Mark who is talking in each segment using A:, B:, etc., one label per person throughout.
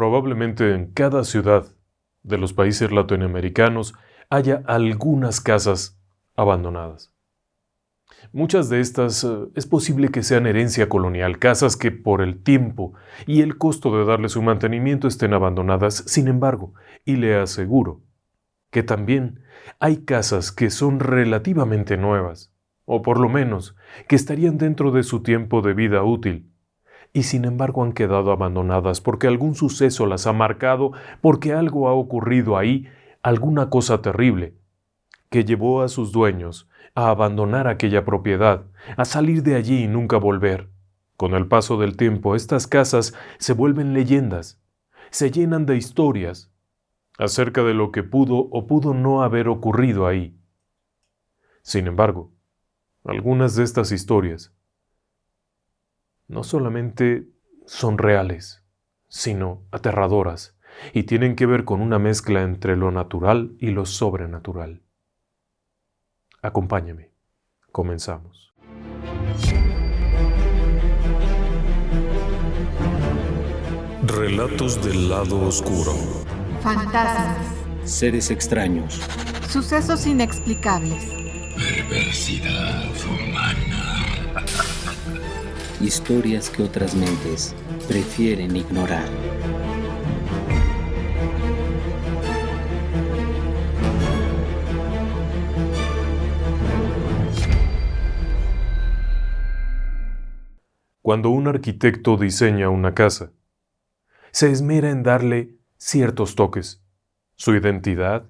A: Probablemente en cada ciudad de los países latinoamericanos haya algunas casas abandonadas. Muchas de estas es posible que sean herencia colonial, casas que por el tiempo y el costo de darle su mantenimiento estén abandonadas. Sin embargo, y le aseguro que también hay casas que son relativamente nuevas, o por lo menos que estarían dentro de su tiempo de vida útil, y sin embargo han quedado abandonadas porque algún suceso las ha marcado, porque algo ha ocurrido ahí, alguna cosa terrible, que llevó a sus dueños a abandonar aquella propiedad, a salir de allí y nunca volver. Con el paso del tiempo, estas casas se vuelven leyendas, se llenan de historias acerca de lo que pudo o pudo no haber ocurrido ahí. Sin embargo, algunas de estas historias no solamente son reales, sino aterradoras, y tienen que ver con una mezcla entre lo natural y lo sobrenatural. Acompáñame. Comenzamos. Relatos del lado oscuro.
B: Fantasmas.
C: Seres extraños.
B: Sucesos inexplicables.
D: Perversidad humana.
C: Historias que otras mentes prefieren ignorar.
A: Cuando un arquitecto diseña una casa, se esmera en darle ciertos toques, su identidad,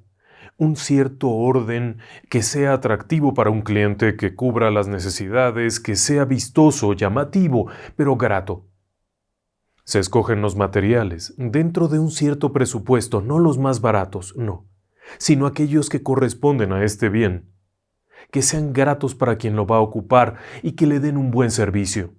A: un cierto orden que sea atractivo para un cliente, que cubra las necesidades, que sea vistoso, llamativo, pero grato. Se escogen los materiales dentro de un cierto presupuesto, no los más baratos, no, sino aquellos que corresponden a este bien, que sean gratos para quien lo va a ocupar y que le den un buen servicio.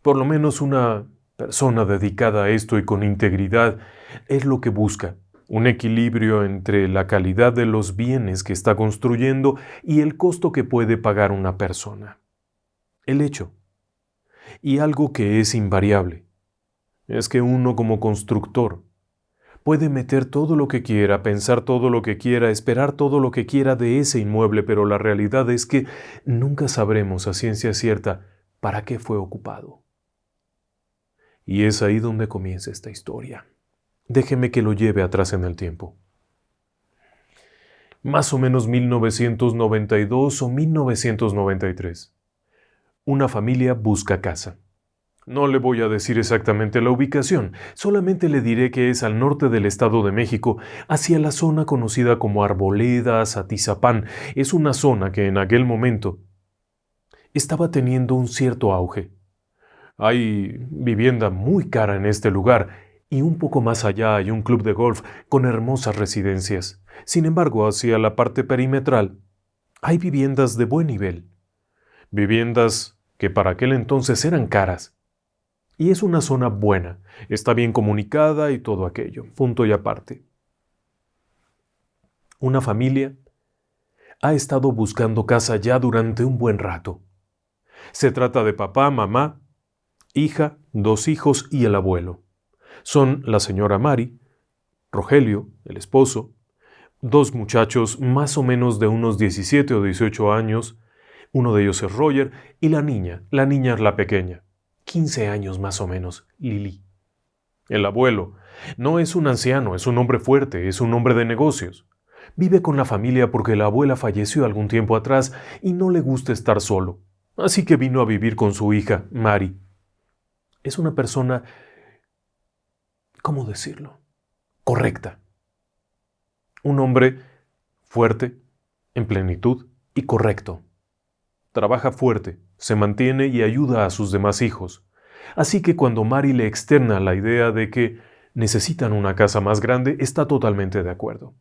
A: Por lo menos una persona dedicada a esto y con integridad es lo que busca, un equilibrio entre la calidad de los bienes que está construyendo y el costo que puede pagar una persona. El hecho, y algo que es invariable, es que uno como constructor puede meter todo lo que quiera, pensar todo lo que quiera, esperar todo lo que quiera de ese inmueble, pero la realidad es que nunca sabremos a ciencia cierta para qué fue ocupado. Y es ahí donde comienza esta historia. Déjeme que lo lleve atrás en el tiempo. Más o menos 1992 o 1993. Una familia busca casa. No le voy a decir exactamente la ubicación, solamente le diré que es al norte del Estado de México, hacia la zona conocida como Arboledas, Atizapán. Es una zona que en aquel momento estaba teniendo un cierto auge. Hay vivienda muy cara en este lugar y un poco más allá hay un club de golf con hermosas residencias. Sin embargo, hacia la parte perimetral hay viviendas de buen nivel. Viviendas que para aquel entonces eran caras. Y es una zona buena, está bien comunicada y todo aquello, punto y aparte. Una familia ha estado buscando casa ya durante un buen rato. Se trata de papá, mamá, hija, 2 hijos y el abuelo. Son la señora Mari, Rogelio, el esposo, 2 muchachos más o menos de unos 17 o 18 años, uno de ellos es Roger, y la niña es la pequeña, 15 años más o menos, Lili. El abuelo no es un anciano, es un hombre fuerte, es un hombre de negocios. Vive con la familia porque la abuela falleció algún tiempo atrás y no le gusta estar solo, así que vino a vivir con su hija, Mari. Es una persona, ¿cómo decirlo?, correcta. Un hombre fuerte, en plenitud y correcto. Trabaja fuerte, se mantiene y ayuda a sus demás hijos. Así que cuando Mari le externa la idea de que necesitan una casa más grande, está totalmente de acuerdo.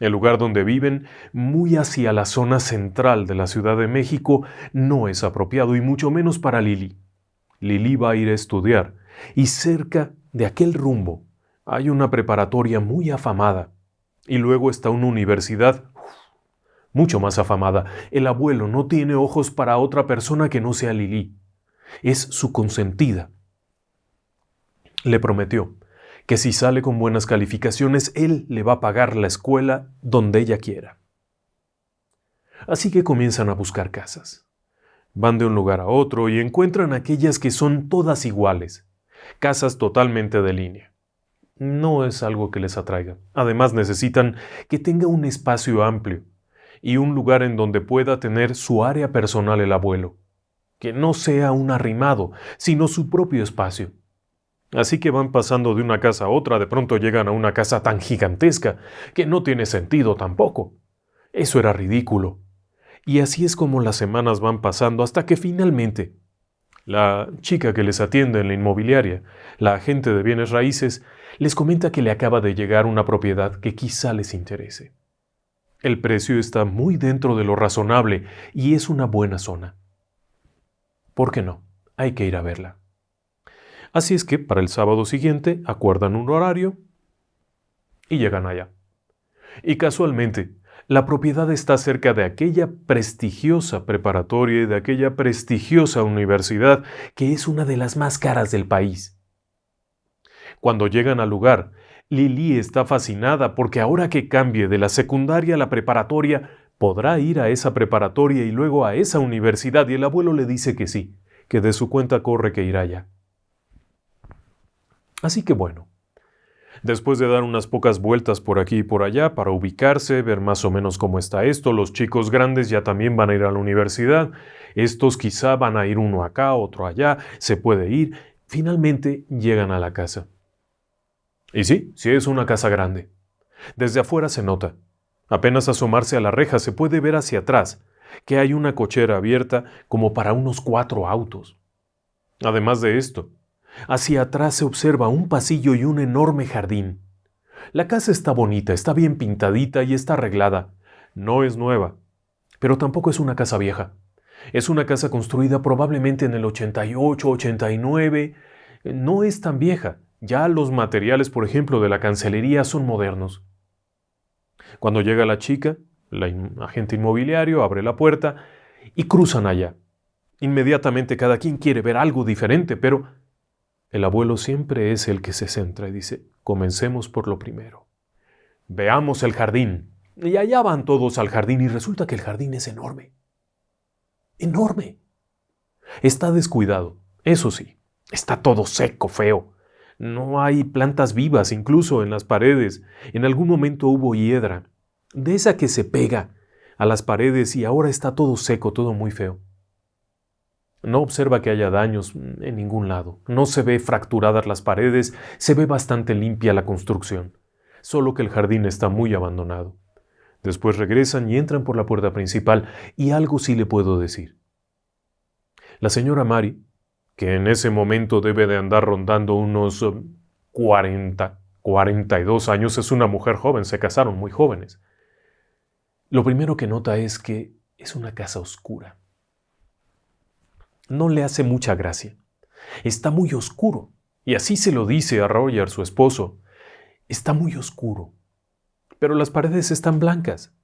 A: El lugar donde viven, muy hacia la zona central de la Ciudad de México, no es apropiado y mucho menos para Lili. Lili va a ir a estudiar y cerca de aquel rumbo hay una preparatoria muy afamada y luego está una universidad mucho más afamada. El abuelo no tiene ojos para otra persona que no sea Lili. Es su consentida. Le prometió que si sale con buenas calificaciones, él le va a pagar la escuela donde ella quiera. Así que comienzan a buscar casas. Van de un lugar a otro y encuentran aquellas que son todas iguales, casas totalmente de línea. No es algo que les atraiga. Además necesitan que tenga un espacio amplio y un lugar en donde pueda tener su área personal el abuelo, que no sea un arrimado, sino su propio espacio. Así que van pasando de una casa a otra, de pronto llegan a una casa tan gigantesca que no tiene sentido tampoco. Eso era ridículo. Y así es como las semanas van pasando hasta que finalmente la chica que les atiende en la inmobiliaria, la agente de bienes raíces, les comenta que le acaba de llegar una propiedad que quizá les interese. El precio está muy dentro de lo razonable y es una buena zona. ¿Por qué no? Hay que ir a verla. Así es que para el sábado siguiente acuerdan un horario y llegan allá. Y casualmente, la propiedad está cerca de aquella prestigiosa preparatoria y de aquella prestigiosa universidad que es una de las más caras del país. Cuando llegan al lugar, Lili está fascinada porque ahora que cambie de la secundaria a la preparatoria, podrá ir a esa preparatoria y luego a esa universidad, y el abuelo le dice que sí, que de su cuenta corre que irá allá. Así que bueno, después de dar unas pocas vueltas por aquí y por allá para ubicarse, ver más o menos cómo está esto, los chicos grandes ya también van a ir a la universidad, estos quizá van a ir uno acá, otro allá, se puede ir, finalmente llegan a la casa. Y sí es una casa grande. Desde afuera se nota. Apenas asomarse a la reja se puede ver hacia atrás, que hay una cochera abierta como para unos 4 autos. Además de esto, hacia atrás se observa un pasillo y un enorme jardín. La casa está bonita, está bien pintadita y está arreglada. No es nueva, pero tampoco es una casa vieja. Es una casa construida probablemente en el 88, 89. No es tan vieja. Ya los materiales, por ejemplo, de la cancelería son modernos. Cuando llega la chica, el agente inmobiliario abre la puerta y cruzan allá. Inmediatamente cada quien quiere ver algo diferente, pero el abuelo siempre es el que se centra y dice, comencemos por lo primero. Veamos el jardín. Y allá van todos al jardín y resulta que el jardín es enorme. Enorme. Está descuidado, eso sí. Está todo seco, feo. No hay plantas vivas, incluso en las paredes. En algún momento hubo hiedra, de esa que se pega a las paredes y ahora está todo seco, todo muy feo. No observa que haya daños en ningún lado. No se ve fracturadas las paredes, se ve bastante limpia la construcción. Solo que el jardín está muy abandonado. Después regresan y entran por la puerta principal y algo sí le puedo decir. La señora Mari, que en ese momento debe de andar rondando unos 42 años, es una mujer joven, se casaron muy jóvenes. Lo primero que nota es que es una casa oscura. No le hace mucha gracia. Está muy oscuro. Y así se lo dice a Roger, su esposo. Está muy oscuro. Pero las paredes están blancas.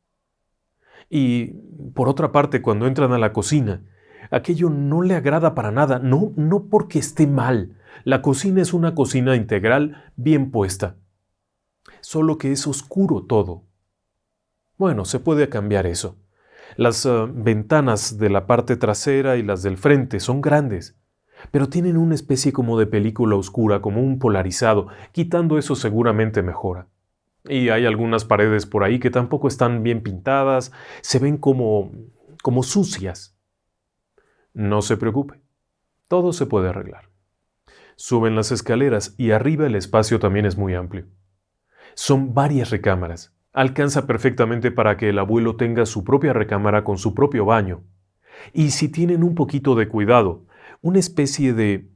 A: Y, por otra parte, cuando entran a la cocina, aquello no le agrada para nada. No porque esté mal. La cocina es una cocina integral bien puesta. Solo que es oscuro todo. Bueno, se puede cambiar eso. Las ventanas de la parte trasera y las del frente son grandes, pero tienen una especie como de película oscura, como un polarizado. Quitando eso seguramente mejora. Y hay algunas paredes por ahí que tampoco están bien pintadas, se ven como sucias. No se preocupe, todo se puede arreglar. Suben las escaleras y arriba el espacio también es muy amplio. Son varias recámaras. Alcanza perfectamente para que el abuelo tenga su propia recámara con su propio baño. Y si tienen un poquito de cuidado, una especie de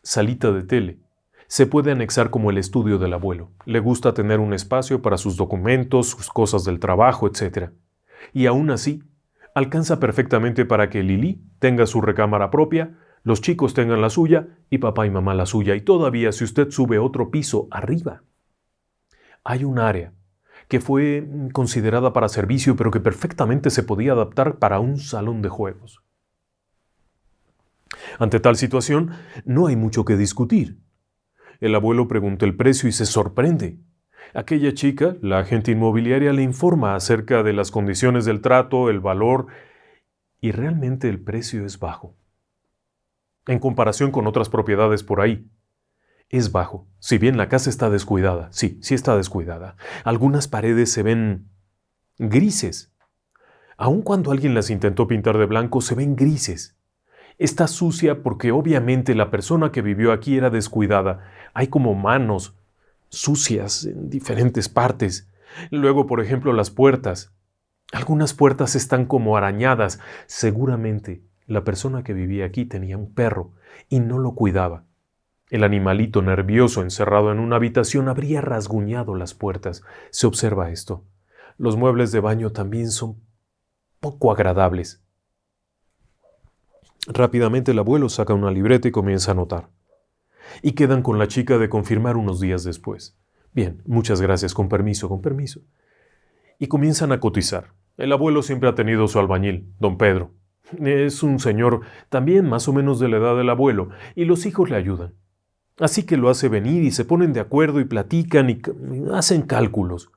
A: salita de tele, se puede anexar como el estudio del abuelo. Le gusta tener un espacio para sus documentos, sus cosas del trabajo, etc. Y aún así, alcanza perfectamente para que Lili tenga su recámara propia, los chicos tengan la suya y papá y mamá la suya. Y todavía si usted sube otro piso arriba, hay un área que fue considerada para servicio, pero que perfectamente se podía adaptar para un salón de juegos. Ante tal situación, no hay mucho que discutir. El abuelo pregunta el precio y se sorprende. Aquella chica, la agente inmobiliaria, le informa acerca de las condiciones del trato, el valor, y realmente el precio es bajo. En comparación con otras propiedades por ahí, es bajo. Si bien la casa está descuidada, sí está descuidada. Algunas paredes se ven grises. Aun cuando alguien las intentó pintar de blanco, se ven grises. Está sucia porque obviamente la persona que vivió aquí era descuidada. Hay como manos sucias en diferentes partes. Luego, por ejemplo, las puertas. Algunas puertas están como arañadas. Seguramente la persona que vivía aquí tenía un perro y no lo cuidaba. El animalito nervioso encerrado en una habitación habría rasguñado las puertas. Se observa esto. Los muebles de baño también son poco agradables. Rápidamente el abuelo saca una libreta y comienza a anotar. Y quedan con la chica de confirmar unos días después. Bien, muchas gracias, con permiso, con permiso. Y comienzan a cotizar. El abuelo siempre ha tenido su albañil, don Pedro. Es un señor también más o menos de la edad del abuelo, y los hijos le ayudan. Así que lo hace venir y se ponen de acuerdo y platican y hacen cálculos.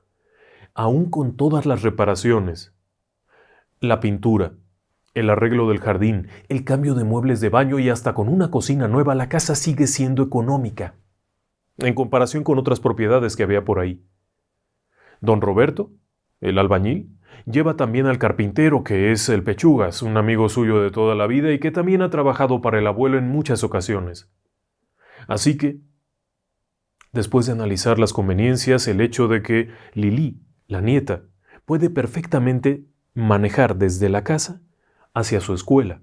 A: Aún con todas las reparaciones, la pintura, el arreglo del jardín, el cambio de muebles de baño y hasta con una cocina nueva, la casa sigue siendo económica, en comparación con otras propiedades que había por ahí. Don Roberto, el albañil, lleva también al carpintero, que es el Pechugas, un amigo suyo de toda la vida y que también ha trabajado para el abuelo en muchas ocasiones. Así que, después de analizar las conveniencias, el hecho de que Lili, la nieta, puede perfectamente manejar desde la casa hacia su escuela.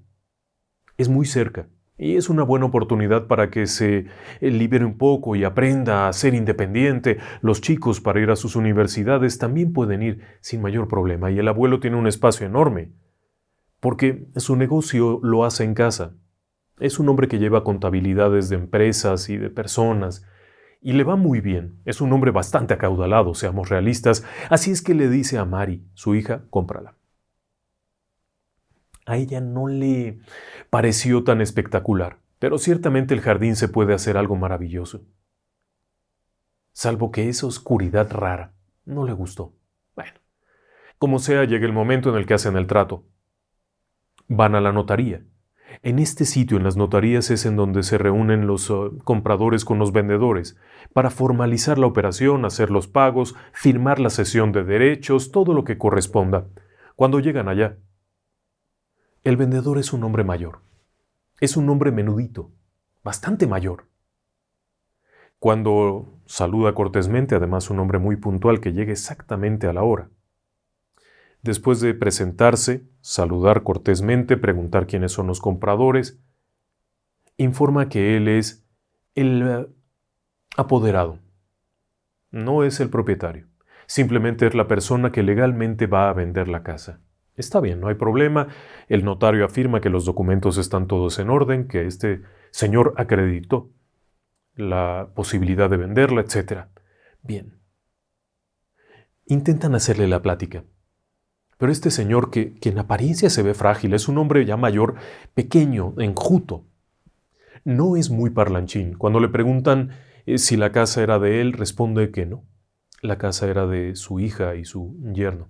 A: Es muy cerca y es una buena oportunidad para que se libere un poco y aprenda a ser independiente. Los chicos para ir a sus universidades también pueden ir sin mayor problema y el abuelo tiene un espacio enorme porque su negocio lo hace en casa. Es un hombre que lleva contabilidades de empresas y de personas y le va muy bien. Es un hombre bastante acaudalado, seamos realistas, así es que le dice a Mari, su hija, cómprala. A ella no le pareció tan espectacular, pero ciertamente el jardín se puede hacer algo maravilloso. Salvo que esa oscuridad rara no le gustó. Bueno, como sea, llega el momento en el que hacen el trato. Van a la notaría. En este sitio, en las notarías, es en donde se reúnen los compradores con los vendedores para formalizar la operación, hacer los pagos, firmar la cesión de derechos, todo lo que corresponda. Cuando llegan allá, el vendedor es un hombre mayor. Es un hombre menudito, bastante mayor. Cuando saluda cortésmente, además un hombre muy puntual que llega exactamente a la hora. Después de presentarse, saludar cortésmente, preguntar quiénes son los compradores, informa que él es el apoderado. No es el propietario. Simplemente es la persona que legalmente va a vender la casa. Está bien, no hay problema. El notario afirma que los documentos están todos en orden, que este señor acreditó la posibilidad de venderla, etc. Bien. Intentan hacerle la plática. Pero este señor, que en apariencia se ve frágil, es un hombre ya mayor, pequeño, enjuto. No es muy parlanchín. Cuando le preguntan si la casa era de él, responde que no. La casa era de su hija y su yerno.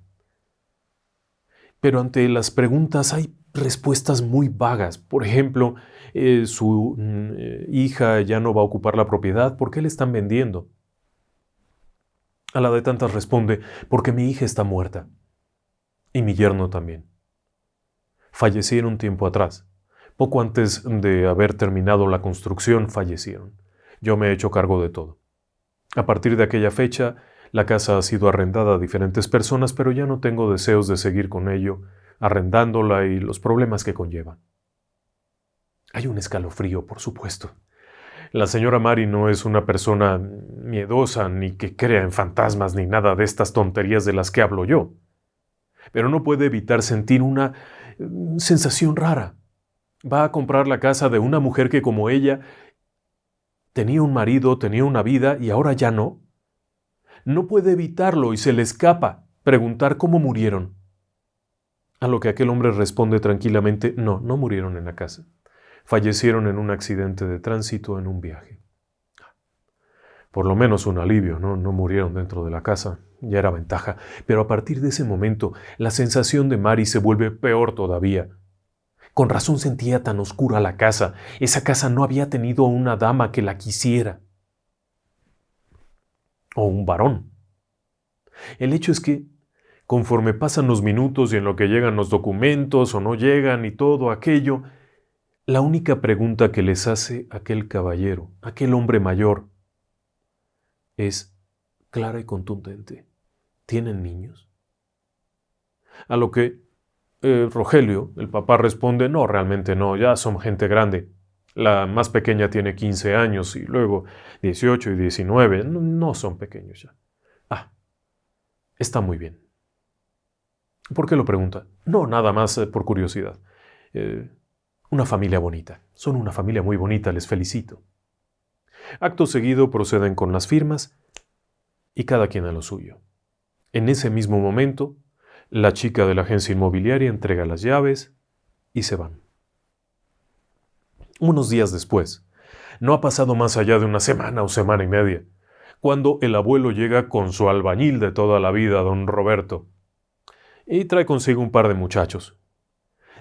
A: Pero ante las preguntas hay respuestas muy vagas. Por ejemplo, su hija ya no va a ocupar la propiedad. ¿Por qué le están vendiendo? A la de tantas responde, porque mi hija está muerta. Y mi yerno también. Fallecieron tiempo atrás. Poco antes de haber terminado la construcción, fallecieron. Yo me he hecho cargo de todo. A partir de aquella fecha, la casa ha sido arrendada a diferentes personas, pero ya no tengo deseos de seguir con ello, arrendándola y los problemas que conlleva. Hay un escalofrío, por supuesto. La señora Mari no es una persona miedosa, ni que crea en fantasmas, ni nada de estas tonterías de las que hablo yo. Pero no puede evitar sentir una sensación rara. Va a comprar la casa de una mujer que, como ella, tenía un marido, tenía una vida y ahora ya no. No puede evitarlo y se le escapa preguntar cómo murieron. A lo que aquel hombre responde tranquilamente, no murieron en la casa. Fallecieron en un accidente de tránsito en un viaje. Por lo menos un alivio, ¿no? No murieron dentro de la casa, ya era ventaja. Pero a partir de ese momento, la sensación de Mari se vuelve peor todavía. Con razón sentía tan oscura la casa. Esa casa no había tenido una dama que la quisiera. O un varón. El hecho es que, conforme pasan los minutos y en lo que llegan los documentos o no llegan y todo aquello, la única pregunta que les hace aquel caballero, aquel hombre mayor, es clara y contundente. ¿Tienen niños? A lo que Rogelio, el papá, responde, no, realmente no, ya son gente grande. La más pequeña tiene 15 años y luego 18 y 19, no son pequeños ya. Ah, está muy bien. ¿Por qué lo pregunta? No, nada más por curiosidad. Una familia bonita. Son una familia muy bonita, les felicito. Acto seguido proceden con las firmas y cada quien a lo suyo. En ese mismo momento, la chica de la agencia inmobiliaria entrega las llaves y se van. Unos días después, no ha pasado más allá de una semana o semana y media, cuando el abuelo llega con su albañil de toda la vida, don Roberto, y trae consigo un par de muchachos.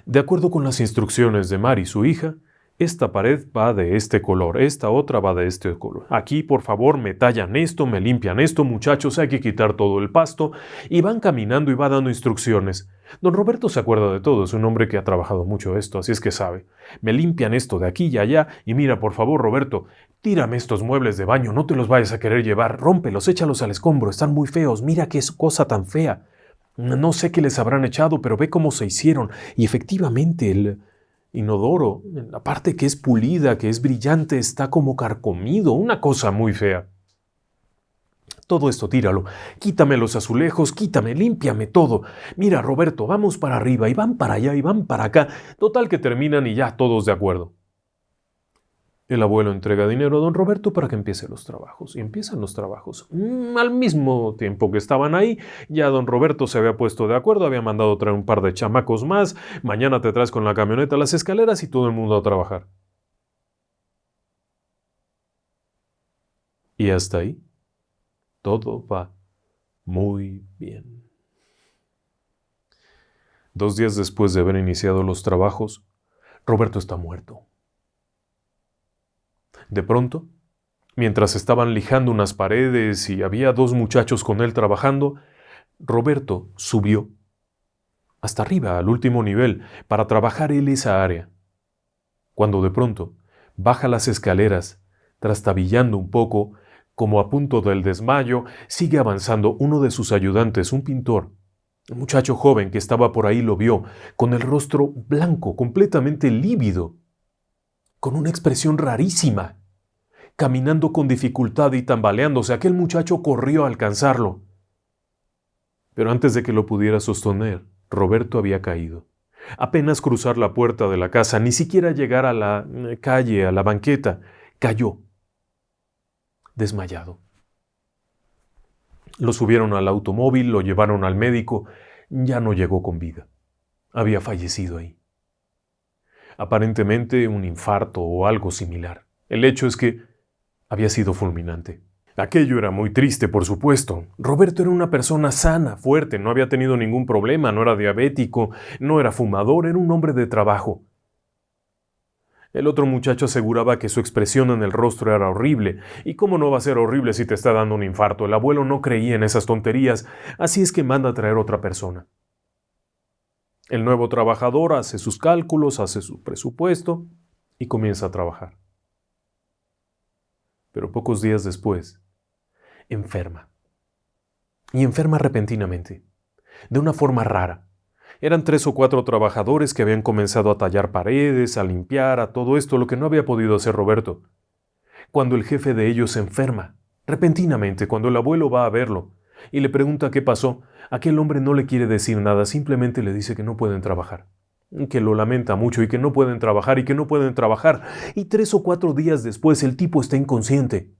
A: De acuerdo con las instrucciones de Mari, su hija, esta pared va de este color, esta otra va de este color. Aquí, por favor, me tallan esto, me limpian esto, muchachos, hay que quitar todo el pasto. Y van caminando y va dando instrucciones. Don Roberto se acuerda de todo, es un hombre que ha trabajado mucho esto, así es que sabe. Me limpian esto de aquí y allá, y mira, por favor, Roberto, tírame estos muebles de baño, no te los vayas a querer llevar, rómpelos, échalos al escombro, están muy feos, mira qué cosa tan fea. No sé qué les habrán echado, pero ve cómo se hicieron. Y efectivamente, el inodoro, la parte que es pulida, que es brillante, está como carcomido, una cosa muy fea. Todo esto tíralo, quítame los azulejos, quítame, límpiame todo. Mira, Roberto, vamos para arriba, y van para allá, y van para acá. Total que terminan y ya todos de acuerdo. El abuelo entrega dinero a don Roberto para que empiece los trabajos. Y empiezan los trabajos. Al mismo tiempo que estaban ahí, ya don Roberto se había puesto de acuerdo, había mandado traer un par de chamacos más. Mañana te traes con la camioneta las escaleras y todo el mundo a trabajar. Y hasta ahí, todo va muy bien. 2 días después de haber iniciado los trabajos, Roberto está muerto. De pronto, mientras estaban lijando unas paredes y había 2 muchachos con él trabajando, Roberto subió hasta arriba, al último nivel, para trabajar él esa área. Cuando de pronto baja las escaleras, trastabillando un poco, como a punto del desmayo, sigue avanzando uno de sus ayudantes, un pintor. Un muchacho joven que estaba por ahí lo vio, con el rostro blanco, completamente lívido, con una expresión rarísima. Caminando con dificultad y tambaleándose, aquel muchacho corrió a alcanzarlo. Pero antes de que lo pudiera sostener, Roberto había caído. Apenas cruzar la puerta de la casa, ni siquiera llegar a la calle, a la banqueta, cayó, desmayado. Lo subieron al automóvil, lo llevaron al médico, ya no llegó con vida. Había fallecido ahí. Aparentemente un infarto o algo similar. El hecho es que había sido fulminante. Aquello era muy triste, por supuesto. Roberto era una persona sana, fuerte, no había tenido ningún problema, no era diabético, no era fumador, era un hombre de trabajo. El otro muchacho aseguraba que su expresión en el rostro era horrible. ¿Y cómo no va a ser horrible si te está dando un infarto? El abuelo no creía en esas tonterías, así es que manda a traer otra persona. El nuevo trabajador hace sus cálculos, hace su presupuesto y comienza a trabajar. Pero pocos días después, enferma. Y enferma repentinamente, de una forma rara. Eran 3 o 4 trabajadores que habían comenzado a tallar paredes, a limpiar, a todo esto, lo que no había podido hacer Roberto. Cuando el jefe de ellos se enferma, repentinamente, cuando el abuelo va a verlo y le pregunta qué pasó, aquel hombre no le quiere decir nada, simplemente le dice que no pueden trabajar. Que lo lamenta mucho y que no pueden trabajar y que no pueden trabajar. Y 3 o 4 días después el tipo está inconsciente.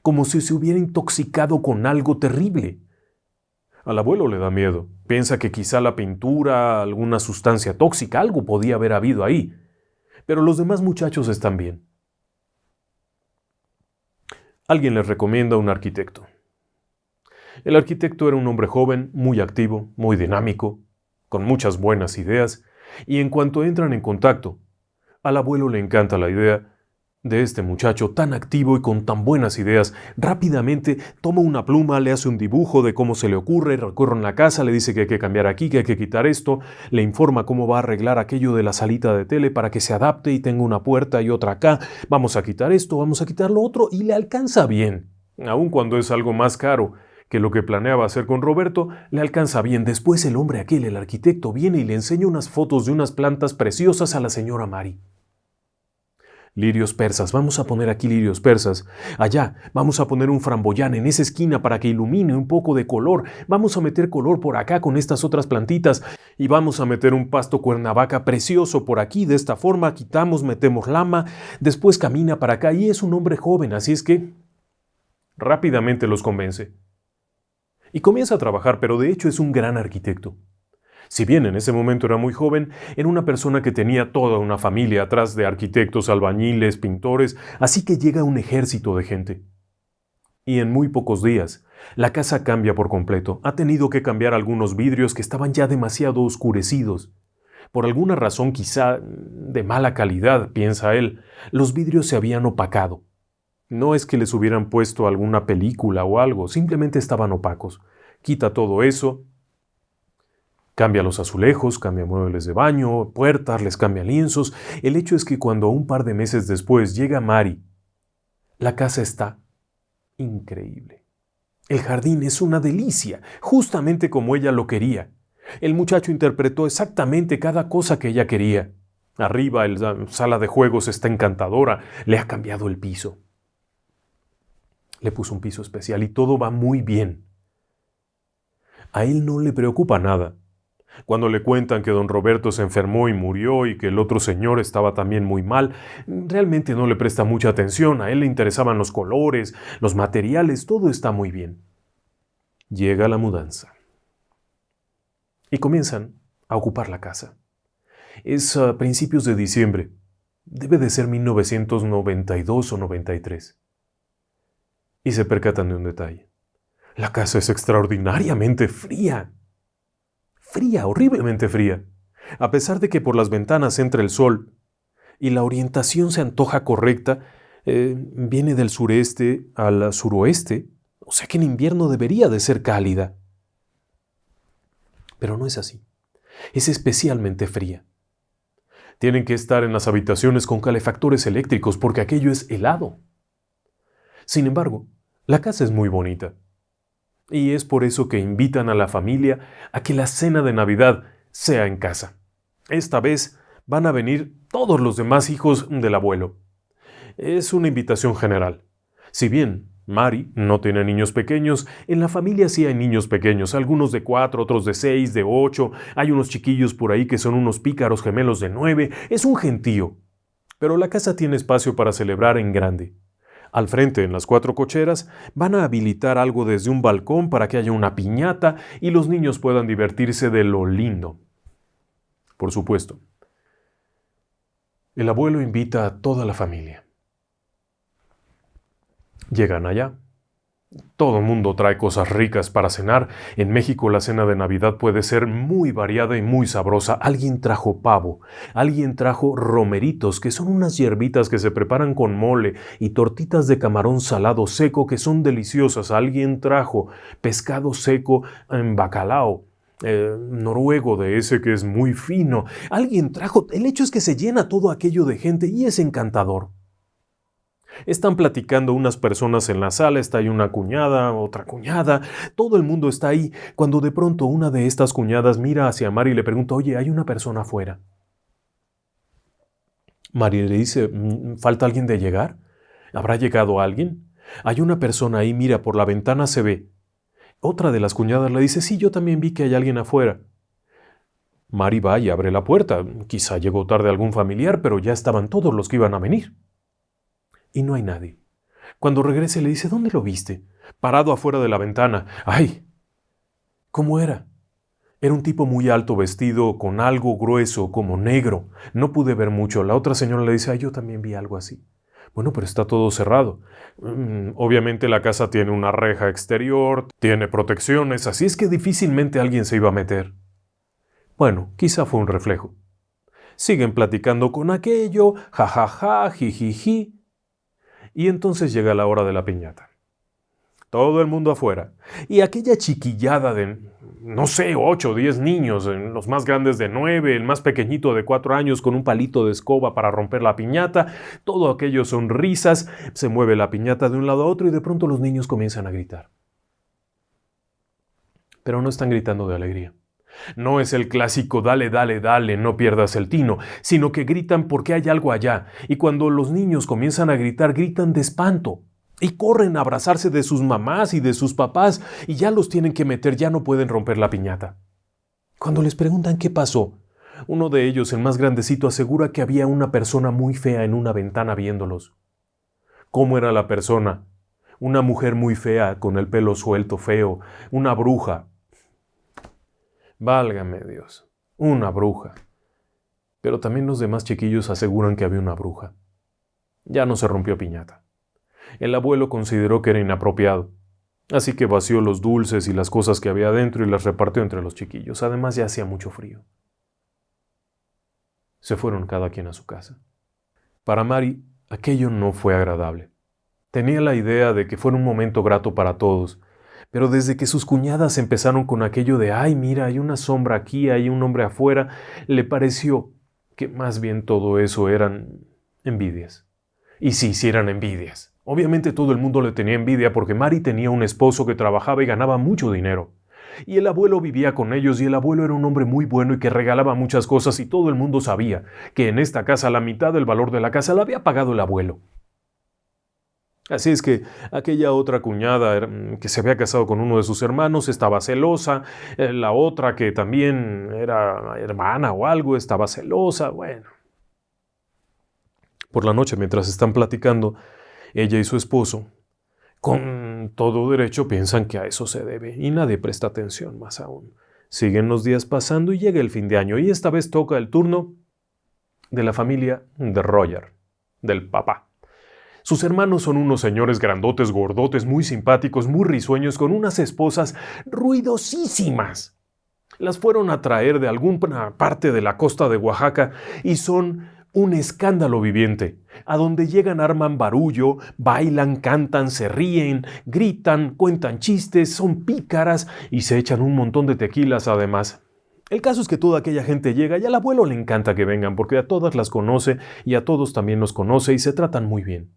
A: Como si se hubiera intoxicado con algo terrible. Al abuelo le da miedo. Piensa que quizá la pintura, alguna sustancia tóxica, algo podía haber habido ahí. Pero los demás muchachos están bien. alguien les recomienda un arquitecto. El arquitecto era un hombre joven, muy activo, muy dinámico, con muchas buenas ideas, y en cuanto entran en contacto, al abuelo le encanta la idea de este muchacho tan activo y con tan buenas ideas. Rápidamente toma una pluma, le hace un dibujo de cómo se le ocurre, recorre en la casa, le dice que hay que cambiar aquí, que hay que quitar esto, le informa cómo va a arreglar aquello de la salita de tele para que se adapte y tenga una puerta y otra acá, vamos a quitar esto, vamos a quitar lo otro, y le alcanza bien, aun cuando es algo más caro que lo que planeaba hacer con Roberto, le alcanza bien. Después el hombre aquel, el arquitecto, viene y le enseña unas fotos de unas plantas preciosas a la señora Mari. Lirios persas, vamos a poner aquí lirios persas. Allá, vamos a poner un framboyán en esa esquina para que ilumine un poco de color. Vamos a meter color por acá con estas otras plantitas. Y vamos a meter un pasto cuernavaca precioso por aquí. De esta forma, quitamos, metemos lama. Después camina para acá y es un hombre joven, así es que rápidamente los convence. Y comienza a trabajar, pero de hecho es un gran arquitecto. Si bien en ese momento era muy joven, era una persona que tenía toda una familia atrás de arquitectos, albañiles, pintores, así que llega un ejército de gente. Y en muy pocos días, la casa cambia por completo. Ha tenido que cambiar algunos vidrios que estaban ya demasiado oscurecidos. Por alguna razón quizá de mala calidad, piensa él, los vidrios se habían opacado. No es que les hubieran puesto alguna película o algo, simplemente estaban opacos. Quita todo eso, cambia los azulejos, cambia muebles de baño, puertas, les cambia lienzos. El hecho es que cuando un par de meses después llega Mari, la casa está increíble. El jardín es una delicia, justamente como ella lo quería. El muchacho interpretó exactamente cada cosa que ella quería. Arriba, la sala de juegos está encantadora, le ha cambiado el piso. Le puso un piso especial y todo va muy bien. A él no le preocupa nada. Cuando le cuentan que don Roberto se enfermó y murió y que el otro señor estaba también muy mal, realmente no le presta mucha atención. A él le interesaban los colores, los materiales, todo está muy bien. Llega la mudanza. Y comienzan a ocupar la casa. Es a principios de diciembre. Debe de ser 1992 o 93. Y se percatan de un detalle. La casa es extraordinariamente fría. Fría, horriblemente fría. A pesar de que por las ventanas entra el sol y la orientación se antoja correcta, viene del sureste al suroeste, o sea que en invierno debería de ser cálida. Pero no es así. Es especialmente fría. Tienen que estar en las habitaciones con calefactores eléctricos porque aquello es helado. Sin embargo, la casa es muy bonita. Y es por eso que invitan a la familia a que la cena de Navidad sea en casa. Esta vez van a venir todos los demás hijos del abuelo. Es una invitación general. Si bien Mari no tiene niños pequeños, en la familia sí hay niños pequeños, algunos de 4, otros de 6, de 8, hay unos chiquillos por ahí que son unos pícaros gemelos de 9, es un gentío. Pero la casa tiene espacio para celebrar en grande. Al frente, en las 4 cocheras, van a habilitar algo desde un balcón para que haya una piñata y los niños puedan divertirse de lo lindo. Por supuesto, el abuelo invita a toda la familia. Llegan allá. Todo el mundo trae cosas ricas para cenar. En México la cena de Navidad puede ser muy variada y muy sabrosa. Alguien trajo pavo, alguien trajo romeritos, que son unas hierbitas que se preparan con mole, y tortitas de camarón salado seco que son deliciosas. Alguien trajo pescado seco en bacalao, noruego, de ese que es muy fino. Alguien trajo... El hecho es que se llena todo aquello de gente y es encantador. Están platicando unas personas en la sala, está ahí una cuñada, otra cuñada, todo el mundo está ahí, cuando de pronto una de estas cuñadas mira hacia Mari y le pregunta, oye, hay una persona afuera. Mari le dice, ¿falta alguien de llegar? ¿Habrá llegado alguien? Hay una persona ahí, mira, por la ventana se ve. Otra de las cuñadas le dice, sí, yo también vi que hay alguien afuera. Mari va y abre la puerta, quizá llegó tarde algún familiar, pero ya estaban todos los que iban a venir. Y no hay nadie. Cuando regrese le dice, ¿dónde lo viste? Parado afuera de la ventana. ¡Ay! ¿Cómo era? Era un tipo muy alto vestido con algo grueso como negro. No pude ver mucho. La otra señora le dice, yo también vi algo así. Bueno, pero está todo cerrado. Obviamente la casa tiene una reja exterior, tiene protecciones, así es que difícilmente alguien se iba a meter. Bueno, quizá fue un reflejo. Siguen platicando con aquello, jajaja, jijiji. Y entonces llega la hora de la piñata. Todo el mundo afuera. Y aquella chiquillada de, no sé, 8 o 10 niños, los más grandes de 9, el más pequeñito de 4 años con un palito de escoba para romper la piñata, todo aquello son risas, se mueve la piñata de un lado a otro y de pronto los niños comienzan a gritar. Pero no están gritando de alegría. No es el clásico dale, dale, dale, no pierdas el tino, sino que gritan porque hay algo allá. Y cuando los niños comienzan a gritar, gritan de espanto. Y corren a abrazarse de sus mamás y de sus papás y ya los tienen que meter, ya no pueden romper la piñata. Cuando les preguntan qué pasó, uno de ellos, el más grandecito, asegura que había una persona muy fea en una ventana viéndolos. ¿Cómo era la persona? Una mujer muy fea, con el pelo suelto, feo, una bruja. Válgame Dios, una bruja. Pero también los demás chiquillos aseguran que había una bruja. Ya no se rompió piñata. El abuelo consideró que era inapropiado, así que vació los dulces y las cosas que había dentro y las repartió entre los chiquillos. Además ya hacía mucho frío. Se fueron cada quien a su casa. Para Mari, aquello no fue agradable. Tenía la idea de que fuera un momento grato para todos, pero desde que sus cuñadas empezaron con aquello de «ay, mira, hay una sombra aquí, hay un hombre afuera», le pareció que más bien todo eso eran envidias. Y sí eran envidias. Obviamente todo el mundo le tenía envidia porque Mari tenía un esposo que trabajaba y ganaba mucho dinero. Y el abuelo vivía con ellos y el abuelo era un hombre muy bueno y que regalaba muchas cosas y todo el mundo sabía que en esta casa la mitad del valor de la casa la había pagado el abuelo. Así es que aquella otra cuñada que se había casado con uno de sus hermanos estaba celosa, la otra que también era hermana o algo estaba celosa, bueno. Por la noche, mientras están platicando, ella y su esposo, con todo derecho, piensan que a eso se debe y nadie presta atención más aún. Siguen los días pasando y llega el fin de año y esta vez toca el turno de la familia de Roger, del papá. Sus hermanos son unos señores grandotes, gordotes, muy simpáticos, muy risueños, con unas esposas ruidosísimas. Las fueron a traer de alguna parte de la costa de Oaxaca y son un escándalo viviente. A donde llegan arman barullo, bailan, cantan, se ríen, gritan, cuentan chistes, son pícaras y se echan un montón de tequilas además. El caso es que toda aquella gente llega y al abuelo le encanta que vengan porque a todas las conoce y a todos también los conoce y se tratan muy bien.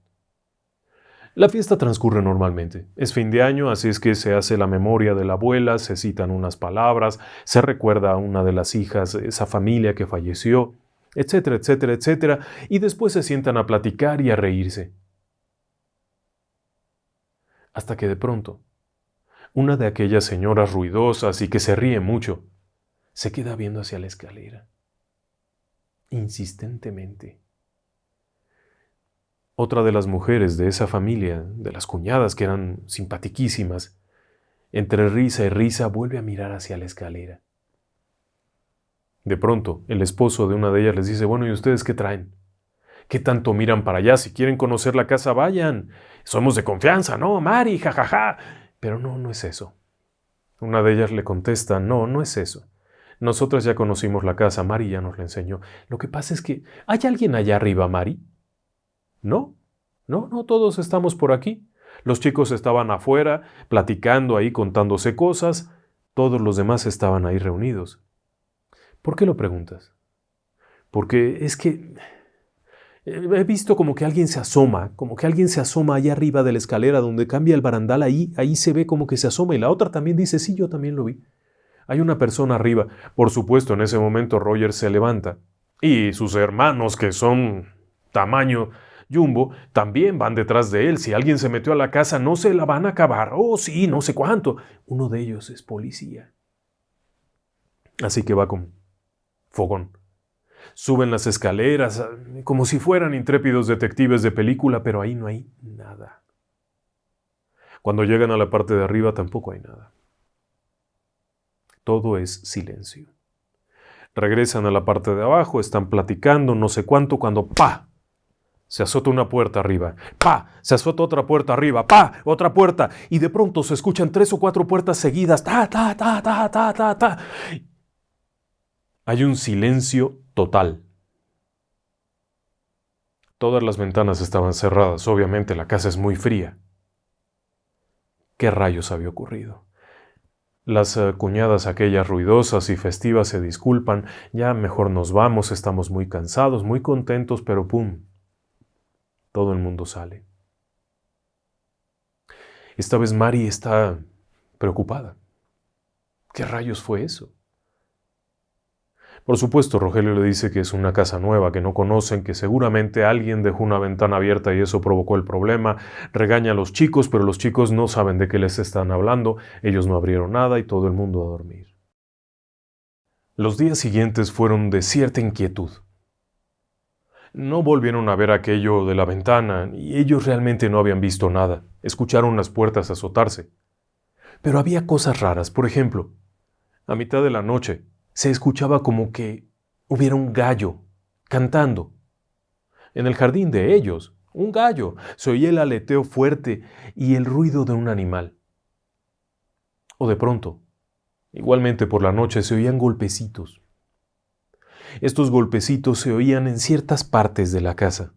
A: La fiesta transcurre normalmente. Es fin de año, así es que se hace la memoria de la abuela, se citan unas palabras, se recuerda a una de las hijas de esa familia que falleció, etcétera, etcétera, etcétera, y después se sientan a platicar y a reírse. Hasta que de pronto, una de aquellas señoras ruidosas y que se ríe mucho, se queda viendo hacia la escalera, insistentemente. Otra de las mujeres de esa familia, de las cuñadas que eran simpatiquísimas, entre risa y risa vuelve a mirar hacia la escalera. De pronto, el esposo de una de ellas les dice, bueno, ¿y ustedes qué traen? ¿Qué tanto miran para allá? Si quieren conocer la casa, vayan. Somos de confianza, ¿no, Mari? Jajaja. Pero no es eso. Una de ellas le contesta, no es eso. Nosotras ya conocimos la casa, Mari ya nos la enseñó. Lo que pasa es que, ¿hay alguien allá arriba, Mari? No, todos estamos por aquí. Los chicos estaban afuera, platicando ahí, contándose cosas. Todos los demás estaban ahí reunidos. ¿Por qué lo preguntas? Porque es que he visto como que alguien se asoma allá arriba de la escalera donde cambia el barandal, ahí se ve como que se asoma y la otra también dice, sí, yo también lo vi. Hay una persona arriba. Por supuesto, en ese momento Roger se levanta y sus hermanos, que son tamaño jumbo, también van detrás de él. Si alguien se metió a la casa, no se la van a acabar. Oh, sí, no sé cuánto. Uno de ellos es policía. Así que va con fogón. Suben las escaleras como si fueran intrépidos detectives de película, pero ahí no hay nada. Cuando llegan a la parte de arriba tampoco hay nada. Todo es silencio. Regresan a la parte de abajo, están platicando no sé cuánto, cuando ¡pa! Se azota una puerta arriba. ¡Pa! Se azota otra puerta arriba. ¡Pa! Otra puerta. Y de pronto se escuchan 3 o 4 puertas seguidas. ¡Ta, ta, ta, ta, ta, ta, ta! Hay un silencio total. Todas las ventanas estaban cerradas. Obviamente la casa es muy fría. ¿Qué rayos había ocurrido? Las cuñadas aquellas ruidosas y festivas se disculpan. Ya mejor nos vamos, estamos muy cansados, muy contentos, pero ¡pum! Todo el mundo sale. Esta vez Mari está preocupada. ¿Qué rayos fue eso? Por supuesto, Rogelio le dice que es una casa nueva, que no conocen, que seguramente alguien dejó una ventana abierta y eso provocó el problema. Regaña a los chicos, pero los chicos no saben de qué les están hablando. Ellos no abrieron nada y todo el mundo a dormir. Los días siguientes fueron de cierta inquietud. No volvieron a ver aquello de la ventana y ellos realmente no habían visto nada. Escucharon las puertas azotarse. Pero había cosas raras. Por ejemplo, a mitad de la noche se escuchaba como que hubiera un gallo cantando. En el jardín de ellos, un gallo. Se oía el aleteo fuerte y el ruido de un animal. O de pronto, igualmente por la noche, se oían golpecitos. Estos golpecitos se oían en ciertas partes de la casa.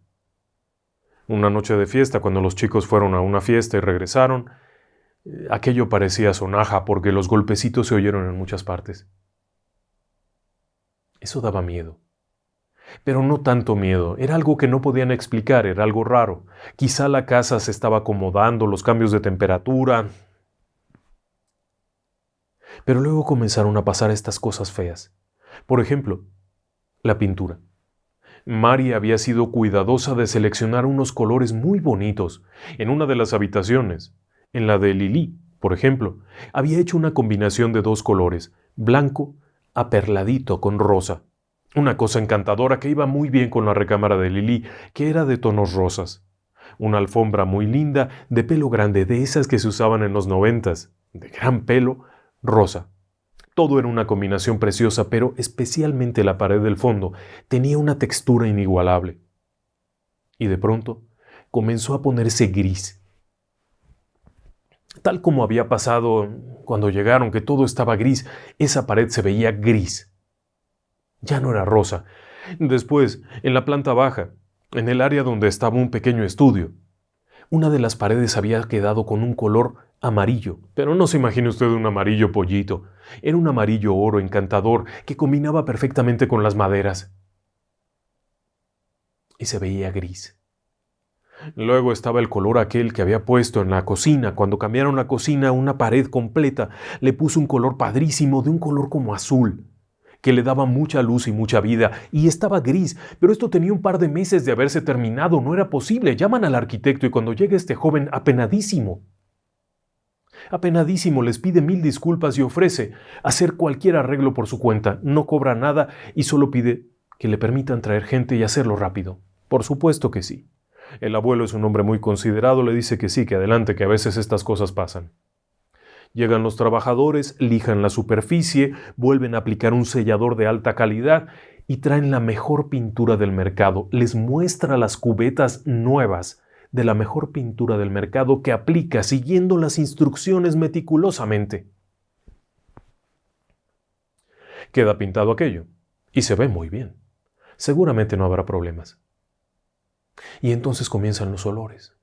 A: Una noche de fiesta, cuando los chicos fueron a una fiesta y regresaron, aquello parecía sonaja porque los golpecitos se oyeron en muchas partes. Eso daba miedo. Pero no tanto miedo, era algo que no podían explicar, era algo raro. Quizá la casa se estaba acomodando, los cambios de temperatura. Pero luego comenzaron a pasar estas cosas feas. Por ejemplo, la pintura. Mari había sido cuidadosa de seleccionar unos colores muy bonitos en una de las habitaciones. En la de Lili, por ejemplo, había hecho una combinación de 2 colores, blanco aperladito con rosa. Una cosa encantadora que iba muy bien con la recámara de Lili, que era de tonos rosas. Una alfombra muy linda, de pelo grande, de esas que se usaban en los 90s, de gran pelo, rosa. Todo era una combinación preciosa, pero especialmente la pared del fondo tenía una textura inigualable. Y de pronto comenzó a ponerse gris. Tal como había pasado cuando llegaron, que todo estaba gris, esa pared se veía gris. Ya no era rosa. Después, en la planta baja, en el área donde estaba un pequeño estudio, una de las paredes había quedado con un color amarillo, pero no se imagine usted un amarillo pollito. Era un amarillo oro encantador que combinaba perfectamente con las maderas. Y se veía gris. Luego estaba el color aquel que había puesto en la cocina. Cuando cambiaron la cocina, una pared completa, le puso un color padrísimo, de un color como azul, que le daba mucha luz y mucha vida, y estaba gris, pero esto tenía un par de meses de haberse terminado, no era posible. Llaman al arquitecto y cuando llega este joven apenadísimo, les pide 1000 disculpas y ofrece hacer cualquier arreglo por su cuenta, no cobra nada y solo pide que le permitan traer gente y hacerlo rápido. Por supuesto que sí. El abuelo es un hombre muy considerado, le dice que sí, que adelante, que a veces estas cosas pasan. Llegan los trabajadores, lijan la superficie, vuelven a aplicar un sellador de alta calidad y traen la mejor pintura del mercado. Les muestra las cubetas nuevas de la mejor pintura del mercado que aplica siguiendo las instrucciones meticulosamente. Queda pintado aquello y se ve muy bien. Seguramente no habrá problemas. Y entonces comienzan los olores.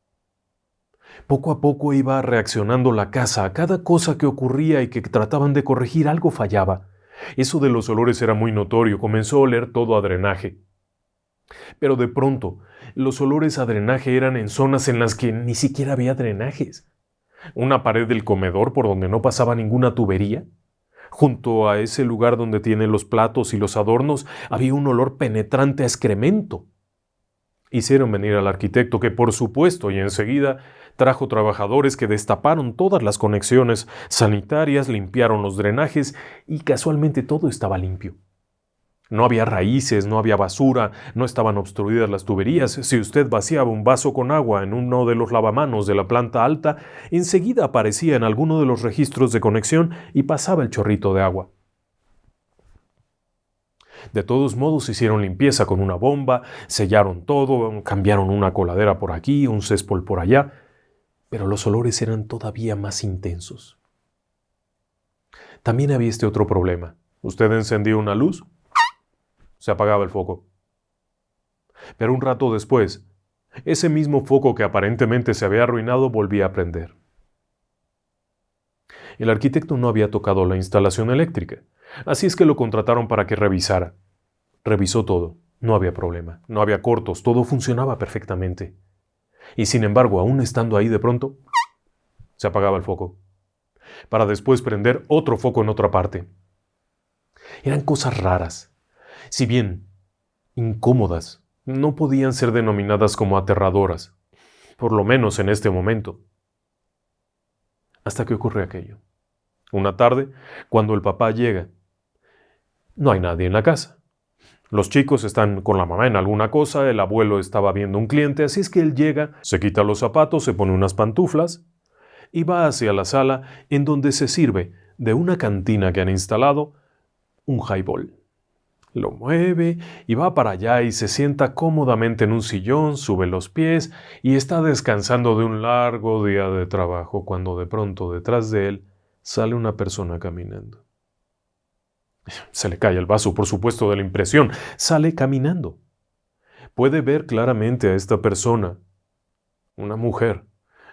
A: Poco a poco iba reaccionando la casa a cada cosa que ocurría y que trataban de corregir, algo fallaba. Eso de los olores era muy notorio, comenzó a oler todo a drenaje. Pero de pronto, los olores a drenaje eran en zonas en las que ni siquiera había drenajes. Una pared del comedor por donde no pasaba ninguna tubería. Junto a ese lugar donde tienen los platos y los adornos había un olor penetrante a excremento. Hicieron venir al arquitecto que, por supuesto, y enseguida trajo trabajadores que destaparon todas las conexiones sanitarias, limpiaron los drenajes y casualmente todo estaba limpio. No había raíces, no había basura, no estaban obstruidas las tuberías. Si usted vaciaba un vaso con agua en uno de los lavamanos de la planta alta, enseguida aparecía en alguno de los registros de conexión y pasaba el chorrito de agua. De todos modos hicieron limpieza con una bomba, sellaron todo, cambiaron una coladera por aquí, un céspol por allá, pero los olores eran todavía más intensos. También había este otro problema. Usted encendía una luz, se apagaba el foco. Pero un rato después, ese mismo foco que aparentemente se había arruinado volvía a prender. El arquitecto no había tocado la instalación eléctrica, así es que lo contrataron para que revisara. Revisó todo, no había problema, no había cortos, todo funcionaba perfectamente. Y sin embargo, aún estando ahí de pronto, se apagaba el foco, para después prender otro foco en otra parte. Eran cosas raras, si bien incómodas, no podían ser denominadas como aterradoras, por lo menos en este momento. Hasta que ocurre aquello. Una tarde, cuando el papá llega, no hay nadie en la casa. Los chicos están con la mamá en alguna cosa, el abuelo estaba viendo un cliente, así es que él llega, se quita los zapatos, se pone unas pantuflas y va hacia la sala en donde se sirve de una cantina que han instalado un highball. Lo mueve y va para allá y se sienta cómodamente en un sillón, sube los pies y está descansando de un largo día de trabajo cuando de pronto detrás de él sale una persona caminando. Se le cae el vaso, por supuesto, de la impresión. Sale caminando. Puede ver claramente a esta persona, una mujer,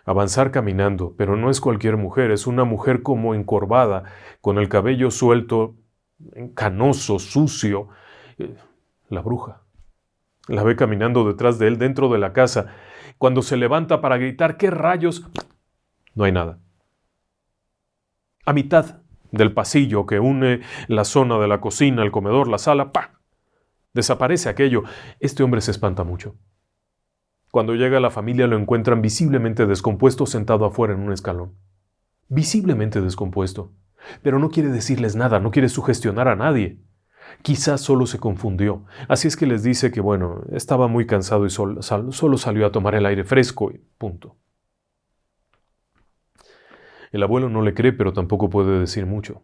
A: avanzar caminando, pero no es cualquier mujer, es una mujer como encorvada, con el cabello suelto, canoso, sucio. La bruja. La ve caminando detrás de él dentro de la casa. Cuando se levanta para gritar, ¿qué rayos? No hay nada. A mitad del pasillo que une la zona de la cocina, el comedor, la sala, ¡pah! Desaparece aquello. Este hombre se espanta mucho. Cuando llega la familia lo encuentran visiblemente descompuesto sentado afuera en un escalón. Visiblemente descompuesto. Pero no quiere decirles nada, no quiere sugestionar a nadie. Quizás solo se confundió. Así es que les dice que, bueno, estaba muy cansado y solo salió a tomar el aire fresco y punto. El abuelo no le cree, pero tampoco puede decir mucho.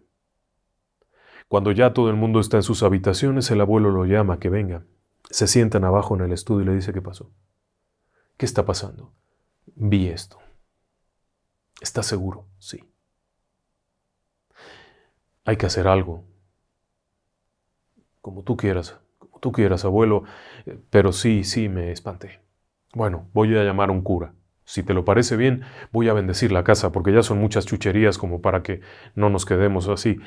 A: Cuando ya todo el mundo está en sus habitaciones, el abuelo lo llama, que venga. Se sientan abajo en el estudio y le dice qué pasó. ¿Qué está pasando? Vi esto. ¿Estás seguro? Sí. Hay que hacer algo. Como tú quieras, abuelo, pero sí, me espanté. Bueno, voy a llamar a un cura. Si te lo parece bien, voy a bendecir la casa, porque ya son muchas chucherías como para que no nos quedemos así.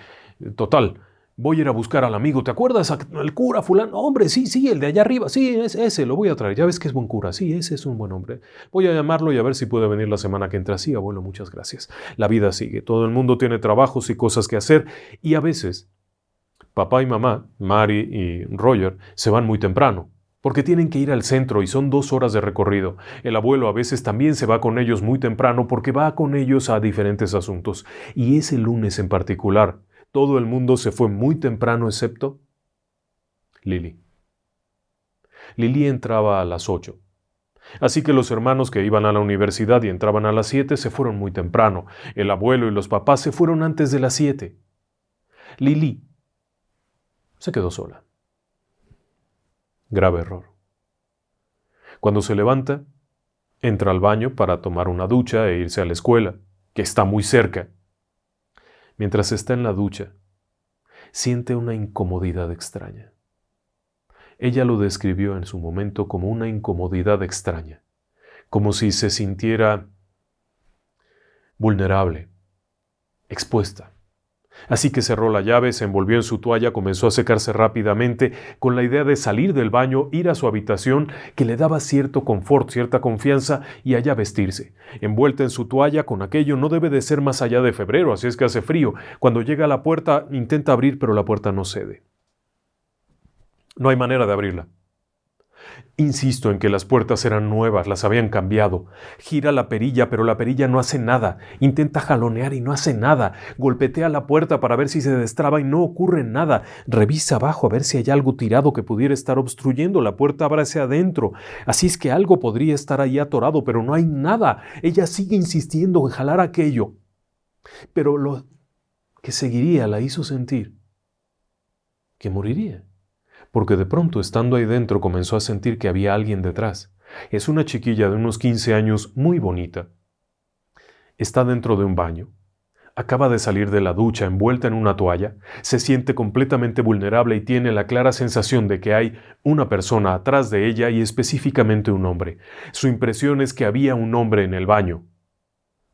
A: Total, voy a ir a buscar al amigo. ¿Te acuerdas? El cura fulano. Hombre, sí, el de allá arriba. Sí, ese, lo voy a traer. Ya ves que es buen cura. Sí, ese es un buen hombre. Voy a llamarlo y a ver si puede venir la semana que entra. Sí, abuelo, muchas gracias. La vida sigue. Todo el mundo tiene trabajos y cosas que hacer. Y a veces, papá y mamá, Mary y Roger, se van muy temprano, porque tienen que ir al centro y son 2 horas de recorrido. El abuelo a veces también se va con ellos muy temprano porque va con ellos a diferentes asuntos. Y ese lunes en particular, todo el mundo se fue muy temprano excepto Lily. Lily entraba a las 8. Así que los hermanos que iban a la universidad y entraban a las 7 se fueron muy temprano. El abuelo y los papás se fueron antes de las 7. Lily se quedó sola. Grave error. Cuando se levanta, entra al baño para tomar una ducha e irse a la escuela, que está muy cerca. Mientras está en la ducha, siente una incomodidad extraña. Ella lo describió en su momento como una incomodidad extraña, como si se sintiera vulnerable, expuesta. Así que cerró la llave, se envolvió en su toalla, comenzó a secarse rápidamente con la idea de salir del baño, ir a su habitación, que le daba cierto confort, cierta confianza, y allá vestirse. Envuelta en su toalla con aquello, no debe de ser más allá de febrero, así es que hace frío. Cuando llega a la puerta, intenta abrir, pero la puerta no cede. No hay manera de abrirla. Insisto en que las puertas eran nuevas, las habían cambiado. Gira la perilla, pero la perilla no hace nada. Intenta jalonear y no hace nada. Golpetea la puerta para ver si se destraba y no ocurre nada. Revisa abajo a ver si hay algo tirado que pudiera estar obstruyendo la puerta hacia adentro. Así es que algo podría estar ahí atorado, pero no hay nada. Ella sigue insistiendo en jalar aquello. Pero lo que seguiría la hizo sentir que moriría. porque de pronto, estando ahí dentro, comenzó a sentir que había alguien detrás. Es una chiquilla de unos 15 años, muy bonita. Está dentro de un baño. Acaba de salir de la ducha envuelta en una toalla, se siente completamente vulnerable y tiene la clara sensación de que hay una persona atrás de ella y específicamente un hombre. Su impresión es que había un hombre en el baño,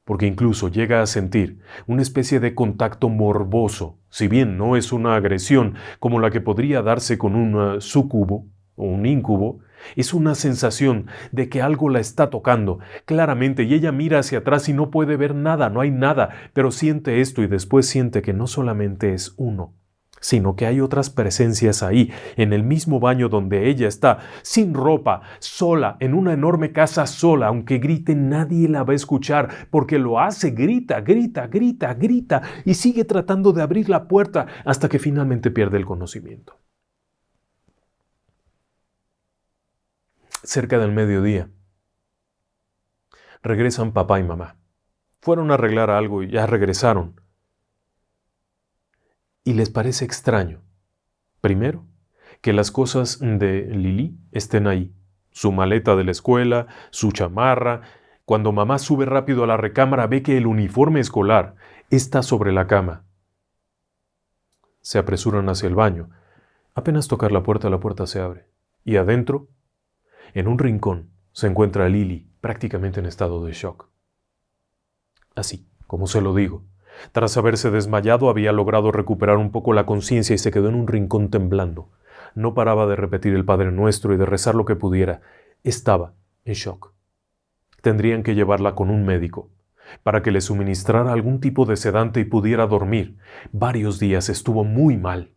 A: porque incluso llega a sentir una especie de contacto morboso, si bien no es una agresión como la que podría darse con un súcubo o un íncubo. Es una sensación de que algo la está tocando, claramente, y ella mira hacia atrás y no puede ver nada, no hay nada, pero siente esto y después siente que no solamente es uno, sino que hay otras presencias ahí, en el mismo baño donde ella está, sin ropa, sola, en una enorme casa sola. Aunque grite, nadie la va a escuchar, porque lo hace, grita, grita, grita, grita, y sigue tratando de abrir la puerta hasta que finalmente pierde el conocimiento. Cerca del mediodía, regresan papá y mamá. Fueron a arreglar algo y ya regresaron. Y les parece extraño, primero, que las cosas de Lili estén ahí. Su maleta de la escuela, su chamarra. Cuando mamá sube rápido a la recámara, ve que el uniforme escolar está sobre la cama. Se apresuran hacia el baño. Apenas tocar la puerta se abre. Y adentro, en un rincón, se encuentra a Lili, prácticamente en estado de shock. Así, como se lo digo, tras haberse desmayado había logrado recuperar un poco la conciencia y se quedó en un rincón temblando. No paraba de repetir el Padre Nuestro y de rezar lo que pudiera. Estaba en shock. Tendrían que llevarla con un médico para que le suministrara algún tipo de sedante y pudiera dormir. Varios días estuvo muy mal.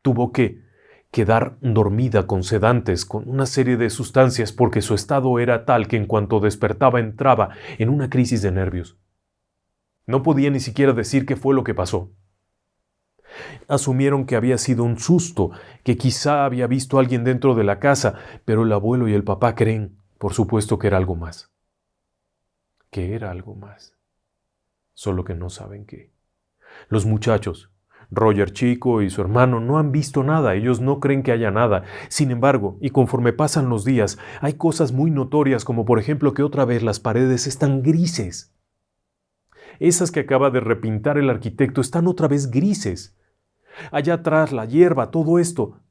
A: Tuvo que quedar dormida con sedantes, con una serie de sustancias, porque su estado era tal que en cuanto despertaba entraba en una crisis de nervios. No podía ni siquiera decir qué fue lo que pasó. Asumieron que había sido un susto, que quizá había visto a alguien dentro de la casa, pero el abuelo y el papá creen, por supuesto, que era algo más. Que era algo más. Solo que no saben qué. Los muchachos, Roger chico y su hermano, no han visto nada, ellos no creen que haya nada. Sin embargo, y conforme pasan los días, hay cosas muy notorias, como por ejemplo que otra vez las paredes están grises. Esas que acaba de repintar el arquitecto están otra vez grises. Allá atrás, la hierba, todo esto,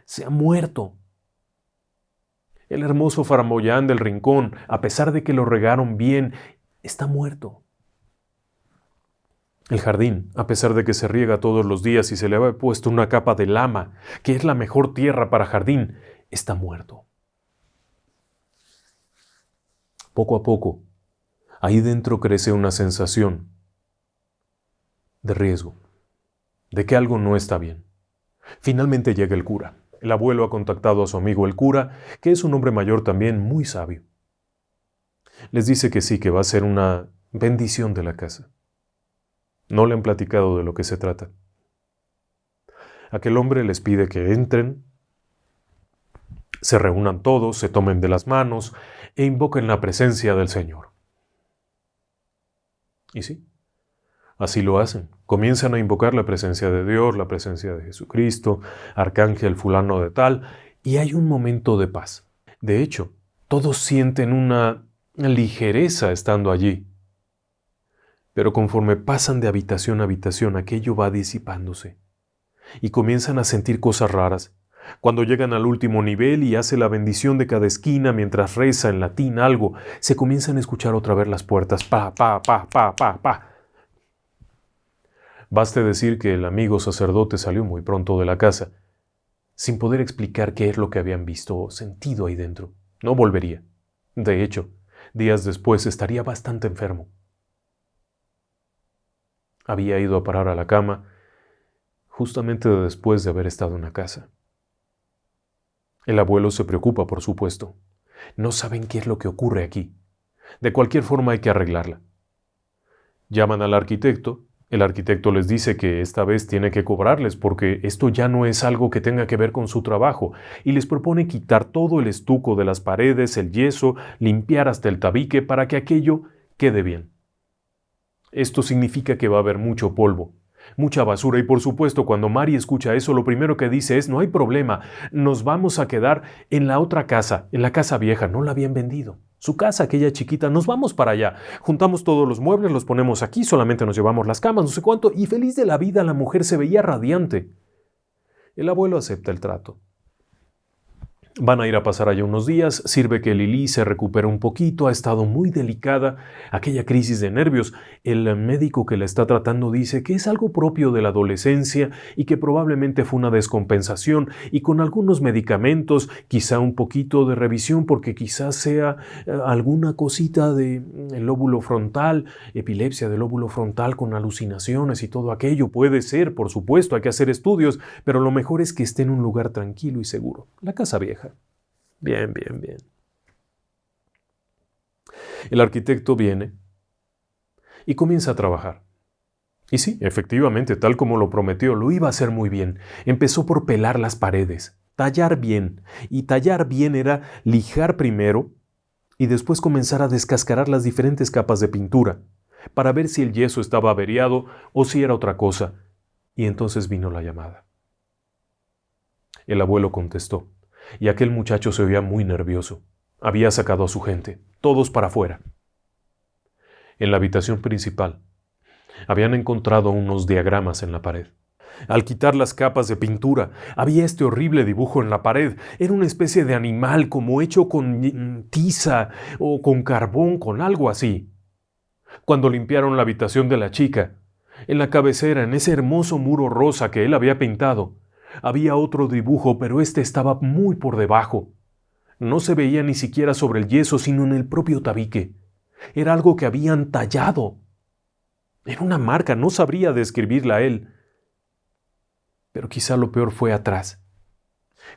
A: se ha muerto. El hermoso framboyán del rincón, a pesar de que lo regaron bien, está muerto. El jardín, a pesar de que se riega todos los días y se le ha puesto una capa de lama, que es la mejor tierra para jardín, está muerto. Poco a poco, ahí dentro crece una sensación de riesgo, de que algo no está bien. Finalmente llega el cura. El abuelo ha contactado a su amigo el cura, que es un hombre mayor también muy sabio. Les dice que sí, que va a ser una bendición de la casa. No le han platicado de lo que se trata. Aquel hombre les pide que entren, se reúnan todos, se tomen de las manos e invoquen la presencia del Señor. Y sí, así lo hacen. Comienzan a invocar la presencia de Dios, la presencia de Jesucristo, Arcángel fulano de tal, y hay un momento de paz. De hecho, todos sienten una ligereza estando allí. Pero conforme pasan de habitación a habitación, aquello va disipándose. Y comienzan a sentir cosas raras. Cuando llegan al último nivel y hace la bendición de cada esquina mientras reza en latín algo, se comienzan a escuchar otra vez las puertas. Pa, pa, pa, pa, pa, pa. Baste decir que el amigo sacerdote salió muy pronto de la casa, sin poder explicar qué es lo que habían visto o sentido ahí dentro. No volvería. De hecho, días después estaría bastante enfermo. Había ido a parar a la cama justamente después de haber estado en la casa. El abuelo se preocupa, por supuesto. No saben qué es lo que ocurre aquí. De cualquier forma hay que arreglarla. Llaman al arquitecto. El arquitecto les dice que esta vez tiene que cobrarles porque esto ya no es algo que tenga que ver con su trabajo y les propone quitar todo el estuco de las paredes, el yeso, limpiar hasta el tabique para que aquello quede bien. Esto significa que va a haber mucho polvo, Mucha basura y por supuesto cuando Mari escucha eso lo primero que dice es no hay problema, nos vamos a quedar en la otra casa, en la casa vieja, no la habían vendido. Su casa, aquella chiquita, nos vamos para allá. Juntamos todos los muebles, los ponemos aquí, solamente nos llevamos las camas, no sé cuánto, y feliz de la vida la mujer se veía radiante. El abuelo acepta el trato. Van a ir a pasar allá unos días, sirve que Lili se recupere un poquito, ha estado muy delicada, aquella crisis de nervios. El médico que la está tratando dice que es algo propio de la adolescencia y que probablemente fue una descompensación y con algunos medicamentos, quizá un poquito de revisión porque quizás sea alguna cosita del lóbulo frontal, epilepsia del lóbulo frontal con alucinaciones y todo aquello. Puede ser, por supuesto, hay que hacer estudios, pero lo mejor es que esté en un lugar tranquilo y seguro, la casa vieja. Bien, bien, bien. El arquitecto viene y comienza a trabajar. Y sí, efectivamente, tal como lo prometió, lo iba a hacer muy bien. Empezó por pelar las paredes, tallar bien. Y tallar bien era lijar primero y después comenzar a descascarar las diferentes capas de pintura para ver si el yeso estaba averiado o si era otra cosa. Y entonces vino la llamada. El abuelo contestó. Y aquel muchacho se oía muy nervioso. Había sacado a su gente, todos para afuera. En la habitación principal, habían encontrado unos diagramas en la pared. Al quitar las capas de pintura, había este horrible dibujo en la pared. Era una especie de animal como hecho con tiza o con carbón, con algo así. Cuando limpiaron la habitación de la chica, en la cabecera, en ese hermoso muro rosa que él había pintado, había otro dibujo, pero este estaba muy por debajo. No se veía ni siquiera sobre el yeso, sino en el propio tabique. Era algo que habían tallado. Era una marca, no sabría describirla él. Pero quizá lo peor fue atrás.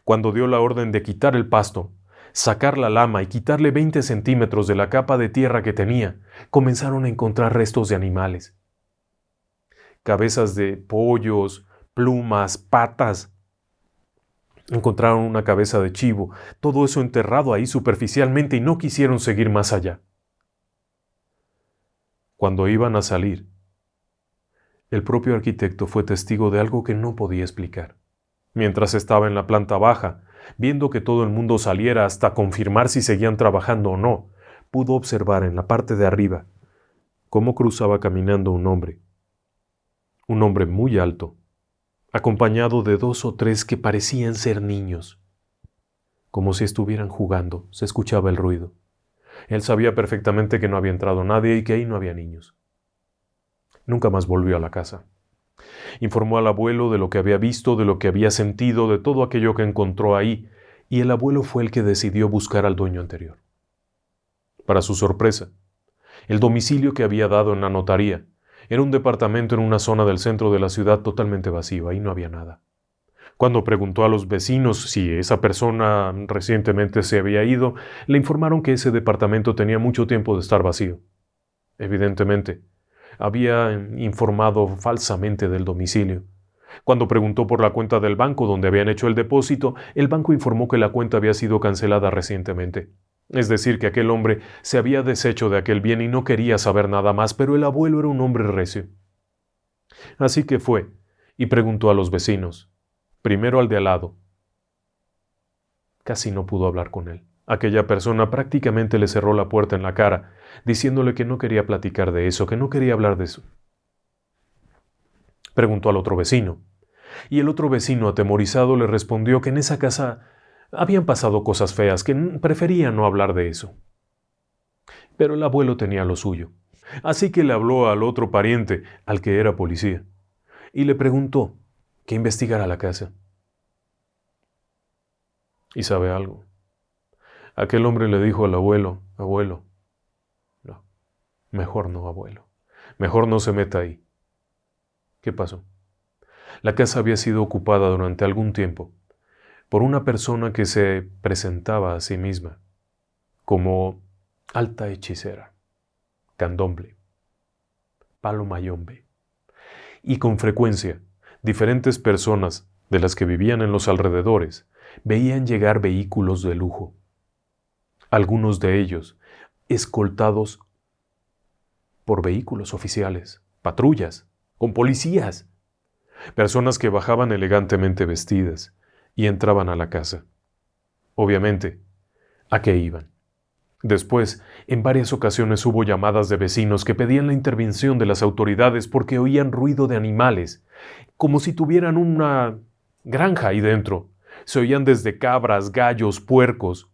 A: Cuando dio la orden de quitar el pasto, sacar la lama y quitarle 20 centímetros de la capa de tierra que tenía, comenzaron a encontrar restos de animales. Cabezas de pollos, plumas, patas. Encontraron una cabeza de chivo, todo eso enterrado ahí superficialmente y no quisieron seguir más allá. Cuando iban a salir, el propio arquitecto fue testigo de algo que no podía explicar. Mientras estaba en la planta baja, viendo que todo el mundo saliera hasta confirmar si seguían trabajando o no, pudo observar en la parte de arriba cómo cruzaba caminando un hombre muy alto, acompañado de 2 o 3 que parecían ser niños. Como si estuvieran jugando, se escuchaba el ruido. Él sabía perfectamente que no había entrado nadie y que ahí no había niños. Nunca más volvió a la casa. Informó al abuelo de lo que había visto, de lo que había sentido, de todo aquello que encontró ahí, y el abuelo fue el que decidió buscar al dueño anterior. Para su sorpresa, el domicilio que había dado en la notaría era un departamento en una zona del centro de la ciudad totalmente vacío, ahí no había nada. Cuando preguntó a los vecinos si esa persona recientemente se había ido, le informaron que ese departamento tenía mucho tiempo de estar vacío. Evidentemente, había informado falsamente del domicilio. Cuando preguntó por la cuenta del banco donde habían hecho el depósito, el banco informó que la cuenta había sido cancelada recientemente. Es decir, que aquel hombre se había deshecho de aquel bien y no quería saber nada más, pero el abuelo era un hombre recio. Así que fue y preguntó a los vecinos, primero al de al lado. Casi no pudo hablar con él. Aquella persona prácticamente le cerró la puerta en la cara, diciéndole que no quería platicar de eso, que no quería hablar de eso. Preguntó al otro vecino, y el otro vecino, atemorizado, le respondió que en esa casa habían pasado cosas feas, que prefería no hablar de eso. Pero el abuelo tenía lo suyo, así que le habló al otro pariente, al que era policía, y le preguntó que investigara la casa. ¿Y sabe algo? Aquel hombre le dijo al abuelo, abuelo, no, mejor no, abuelo, mejor no se meta ahí. ¿Qué pasó? La casa había sido ocupada durante algún tiempo por una persona que se presentaba a sí misma como alta hechicera, candomble, palo mayombe, y con frecuencia diferentes personas de las que vivían en los alrededores veían llegar vehículos de lujo, algunos de ellos escoltados por vehículos oficiales, patrullas, con policías, personas que bajaban elegantemente vestidas y entraban a la casa. Obviamente, ¿a qué iban? Después, en varias ocasiones hubo llamadas de vecinos que pedían la intervención de las autoridades porque oían ruido de animales, como si tuvieran una granja ahí dentro. Se oían desde cabras, gallos, puercos.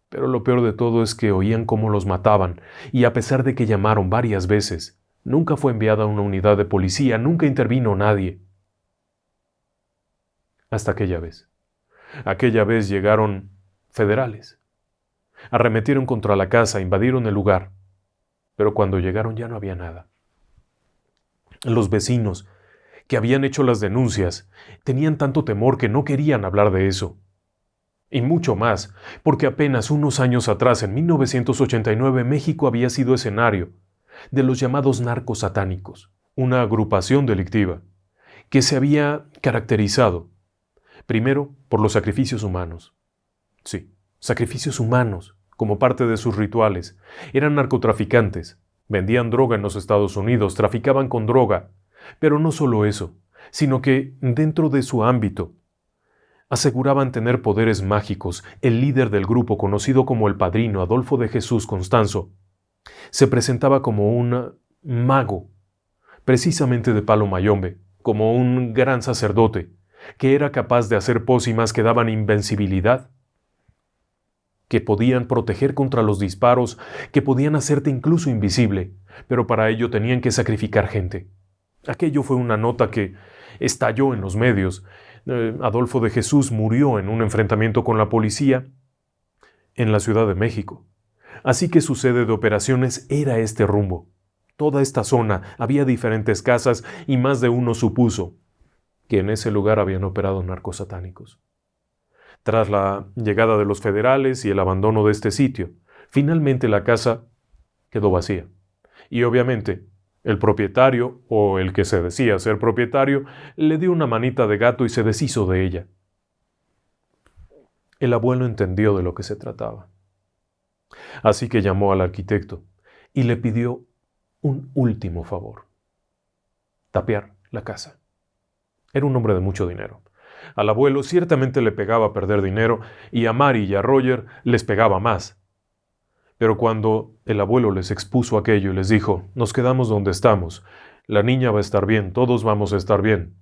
A: Pero lo peor de todo es que oían cómo los mataban, y a pesar de que llamaron varias veces, nunca fue enviada una unidad de policía, nunca intervino nadie. Hasta aquella vez. Aquella vez llegaron federales. Arremetieron contra la casa, invadieron el lugar. Pero cuando llegaron ya no había nada. Los vecinos, que habían hecho las denuncias, tenían tanto temor que no querían hablar de eso. Y mucho más, porque apenas unos años atrás, en 1989, México había sido escenario de los llamados narcos satánicos, una agrupación delictiva que se había caracterizado, primero, por los sacrificios humanos. Sí, sacrificios humanos, como parte de sus rituales. Eran narcotraficantes, vendían droga en los Estados Unidos, traficaban con droga. Pero no solo eso, sino que, dentro de su ámbito, aseguraban tener poderes mágicos. El líder del grupo, conocido como el Padrino, Adolfo de Jesús Constanzo, se presentaba como un mago, precisamente de palo mayombe, como un gran sacerdote, que era capaz de hacer pócimas que daban invencibilidad, que podían proteger contra los disparos, que podían hacerte incluso invisible, pero para ello tenían que sacrificar gente. Aquello fue una nota que estalló en los medios. Adolfo de Jesús murió en un enfrentamiento con la policía en la Ciudad de México. Así que su sede de operaciones era este rumbo. Toda esta zona, había diferentes casas y más de uno supuso que en ese lugar habían operado narcos satánicos. Tras la llegada de los federales y el abandono de este sitio, finalmente la casa quedó vacía. Y obviamente, el propietario, o el que se decía ser propietario, le dio una manita de gato y se deshizo de ella. El abuelo entendió de lo que se trataba. Así que llamó al arquitecto y le pidió un último favor: tapiar la casa. Era un hombre de mucho dinero. Al abuelo ciertamente le pegaba perder dinero y a Mary y a Roger les pegaba más. Pero cuando el abuelo les expuso aquello y les dijo: nos quedamos donde estamos, la niña va a estar bien, todos vamos a estar bien,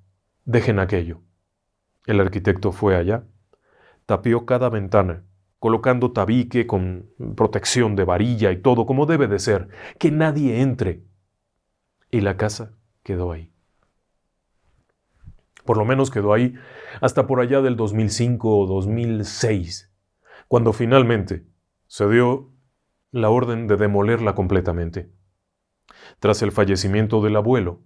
A: dejen aquello. El arquitecto fue allá, tapió cada ventana, colocando tabique con protección de varilla y todo como debe de ser, que nadie entre. Y la casa quedó ahí. Por lo menos quedó ahí hasta por allá del 2005 o 2006, cuando finalmente se dio la orden de demolerla completamente. Tras el fallecimiento del abuelo,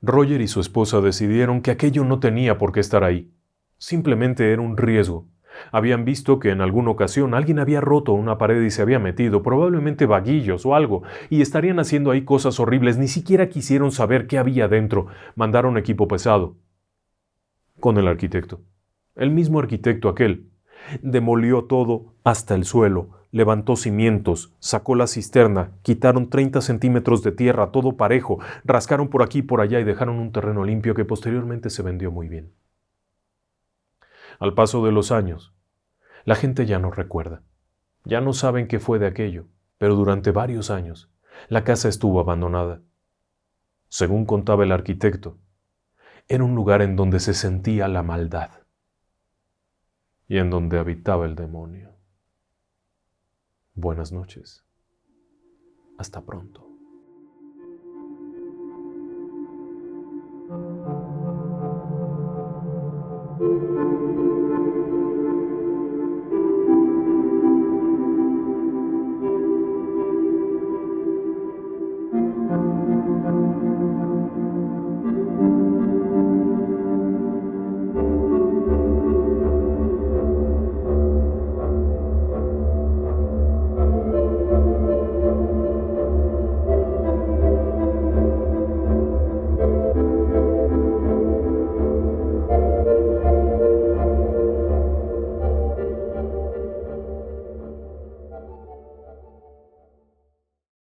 A: Roger y su esposa decidieron que aquello no tenía por qué estar ahí. Simplemente era un riesgo. Habían visto que en alguna ocasión alguien había roto una pared y se había metido, probablemente vaguillos o algo, y estarían haciendo ahí cosas horribles. Ni siquiera quisieron saber qué había dentro. Mandaron equipo pesado con el arquitecto. El mismo arquitecto aquel demolió todo hasta el suelo, levantó cimientos, sacó la cisterna, quitaron 30 centímetros de tierra, todo parejo, rascaron por aquí y por allá y dejaron un terreno limpio que posteriormente se vendió muy bien. Al paso de los años, la gente ya no recuerda, ya no saben qué fue de aquello, pero durante varios años la casa estuvo abandonada. Según contaba el arquitecto, era un lugar en donde se sentía la maldad y en donde habitaba el demonio. Buenas noches. Hasta pronto.